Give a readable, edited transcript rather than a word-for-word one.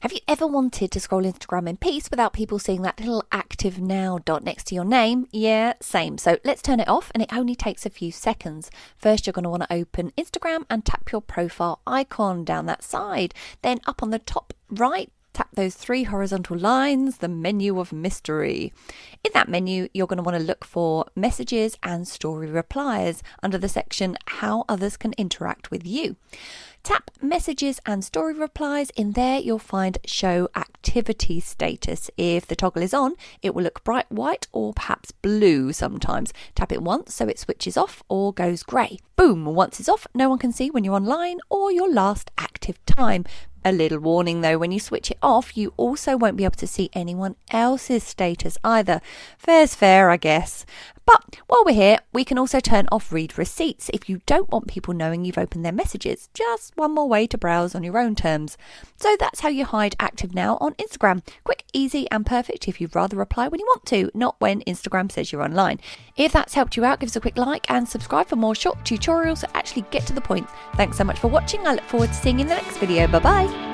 Have you ever wanted to scroll Instagram in peace without people seeing that little active now dot next to your name? Yeah, same. So let's turn it off, and it only takes a few seconds. First, you're going to want to open Instagram and tap your profile icon down that side. Then up on the top right, tap those 3 horizontal lines, the menu of mystery. In that menu, you're going to want to look for messages and story replies under the section how others can interact with you. Tap messages and story replies. In there, you'll find show activity status. If the toggle is on, it will look bright white or perhaps blue sometimes. Tap it once so it switches off or goes grey. Boom! Once it's off, no one can see when you're online or your last active time. A little warning though, when you switch it off, you also won't be able to see anyone else's status either. Fair's fair, I guess. But while we're here, we can also turn off read receipts if you don't want people knowing you've opened their messages. Just one more way to browse on your own terms. So that's how you hide Active Now on Instagram. Quick, easy and perfect if you'd rather reply when you want to, not when Instagram says you're online. If that's helped you out, give us a quick like and subscribe for more short tutorials that actually get to the point. Thanks so much for watching. I look forward to seeing you in the next video. Bye bye.